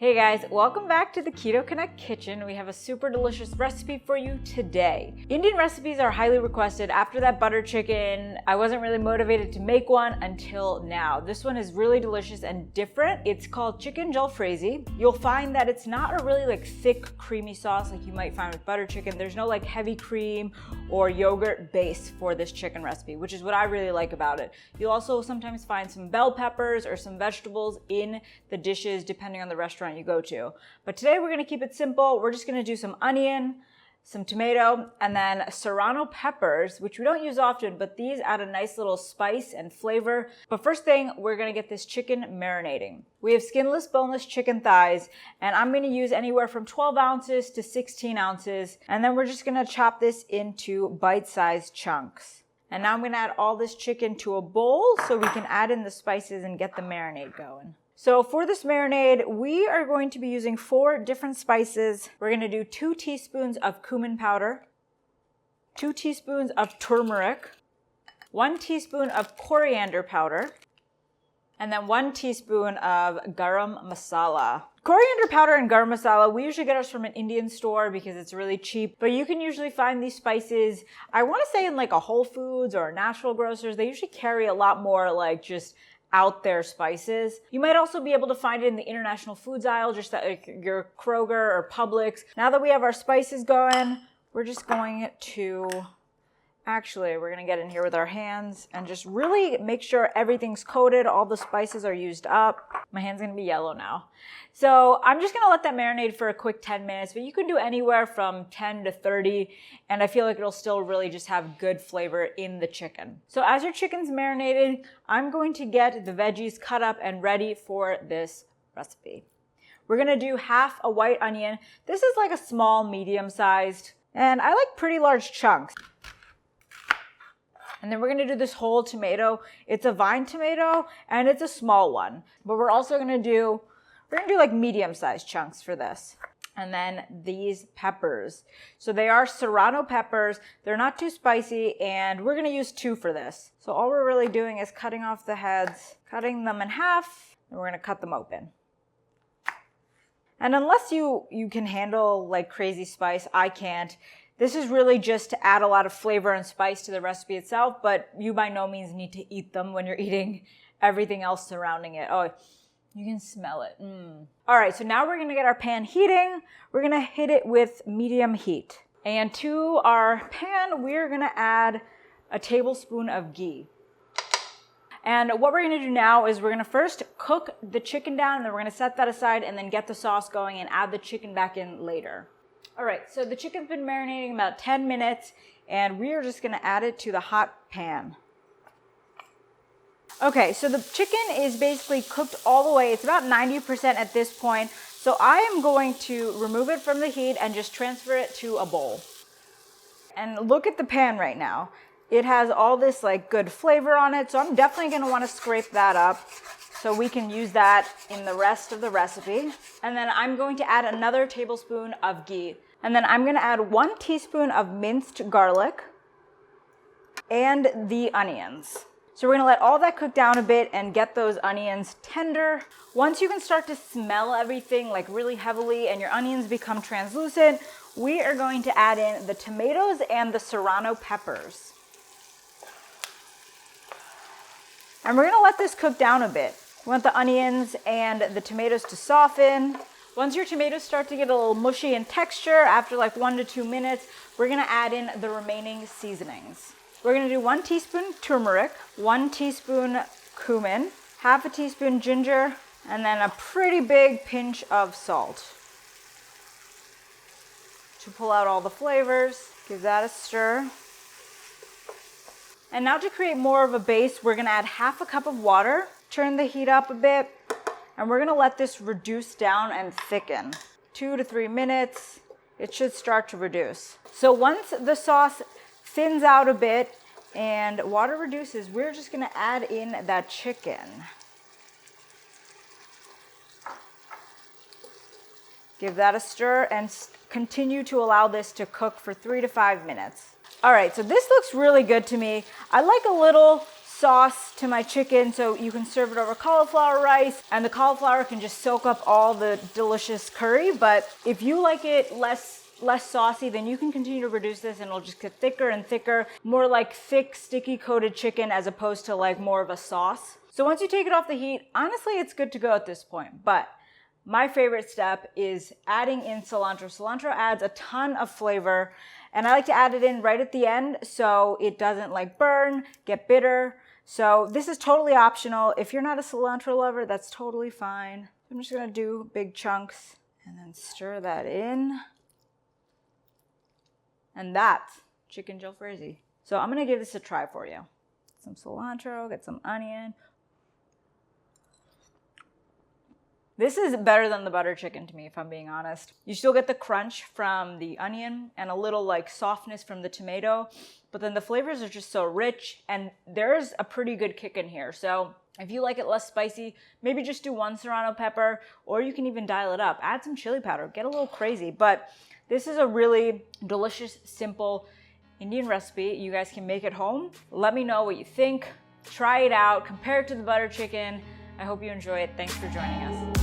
Hey guys, welcome back to the Keto Connect Kitchen. We have a super delicious recipe for you today. Indian recipes are highly requested. After that butter chicken, I wasn't really motivated to make one until now. This one is really delicious and different. It's called chicken Jalfrezi. You'll find that it's not a really thick, creamy sauce like you might find with butter chicken. There's no heavy cream or yogurt base for this chicken recipe, which is what I really like about it. You'll also sometimes find some bell peppers or some vegetables in the dishes depending on the restaurant you go to. But today we're going to keep it simple. We're just going to do some onion, some tomato, and then serrano peppers, which we don't use often, but these add a nice little spice and flavor. But first thing, we're going to get this chicken marinating. We have skinless, boneless chicken thighs, and I'm going to use anywhere from 12 ounces to 16 ounces. And then we're just going to chop this into bite-sized chunks. And now I'm going to add all this chicken to a bowl so we can add in the spices and get the marinade going. So for this marinade, we are going to be using 4 different spices. We're going to do 2 teaspoons of cumin powder, 2 teaspoons of turmeric, 1 teaspoon of coriander powder, and then 1 teaspoon of garam masala. Coriander powder and garam masala, we usually get ours from an Indian store because it's really cheap, but you can usually find these spices, I want to say in a Whole Foods or Natural Grocers. They usually carry a lot more just out there spices. You might also be able to find it in the international foods aisle, just at your Kroger or Publix. Now that we have our spices going, we're just going to, we're going to get in here with our hands and just really make sure everything's coated, all the spices are used up. My hand's going to be yellow now. So I'm just going to let that marinate for a quick 10 minutes, but you can do anywhere from 10 to 30, and I feel like it'll still really just have good flavor in the chicken. So as your chicken's marinated, I'm going to get the veggies cut up and ready for this recipe. We're going to do half a white onion. This is a small, medium-sized, and I like pretty large chunks. And then we're going to do this whole tomato. It's a vine tomato, and it's a small one. But we're also going to do, medium-sized chunks for this. And then these peppers. So they are serrano peppers. They're not too spicy, and we're going to use 2 for this. So all we're really doing is cutting off the heads, cutting them in half, and we're going to cut them open. And unless you can handle crazy spice, I can't. This is really just to add a lot of flavor and spice to the recipe itself, but you by no means need to eat them when you're eating everything else surrounding it. Oh, you can smell it. All right, so now we're going to get our pan heating. We're going to hit it with medium heat. And to our pan, we're going to add a tablespoon of ghee. And what we're going to do now is we're going to first cook the chicken down, and then we're going to set that aside and then get the sauce going and add the chicken back in later. All right, so the chicken's been marinating about 10 minutes, and we are just going to add it to the hot pan. Okay, so the chicken is basically cooked all the way. It's about 90% at this point. So I am going to remove it from the heat and just transfer it to a bowl. And look at the pan right now. It has all this good flavor on it, so I'm definitely going to want to scrape that up so we can use that in the rest of the recipe. And then I'm going to add another tablespoon of ghee. And then I'm going to add 1 teaspoon of minced garlic and the onions. So we're going to let all that cook down a bit and get those onions tender. Once you can start to smell everything really heavily and your onions become translucent, we are going to add in the tomatoes and the serrano peppers. And we're going to let this cook down a bit. We want the onions and the tomatoes to soften. Once your tomatoes start to get a little mushy in texture, after 1 to 2 minutes, we're going to add in the remaining seasonings. We're going to do 1 teaspoon turmeric, 1 teaspoon cumin, half a teaspoon ginger, and then a pretty big pinch of salt. To pull out all the flavors, give that a stir. And now to create more of a base, we're going to add half a cup of water, turn the heat up a bit, and we're going to let this reduce down and thicken. 2 to 3 minutes, it should start to reduce. So once the sauce thins out a bit and water reduces, we're just going to add in that chicken. Give that a stir and continue to allow this to cook for 3 to 5 minutes. All right, so this looks really good to me. I like a little sauce to my chicken, so you can serve it over cauliflower rice, and the cauliflower can just soak up all the delicious curry. But if you like it less saucy, then you can continue to reduce this and it'll just get thicker and thicker, more like thick, sticky coated chicken as opposed to like more of a sauce. So once you take it off the heat, honestly, it's good to go at this point. But my favorite step is adding in cilantro. Cilantro adds a ton of flavor, and I like to add it in right at the end so it doesn't like burn, get bitter. So this is totally optional. If you're not a cilantro lover, that's totally fine. I'm just gonna do big chunks and then stir that in. And that's chicken jalfrezi. So I'm gonna give this a try for you. Some cilantro, get some onion. This is better than the butter chicken to me, if I'm being honest. You still get the crunch from the onion and a little like softness from the tomato, but then the flavors are just so rich, and there's a pretty good kick in here. So if you like it less spicy, maybe just do 1 serrano pepper, or you can even dial it up. Add some chili powder, get a little crazy. But this is a really delicious, simple Indian recipe. You guys can make it home. Let me know what you think. Try it out, compare it to the butter chicken. I hope you enjoy it. Thanks for joining us.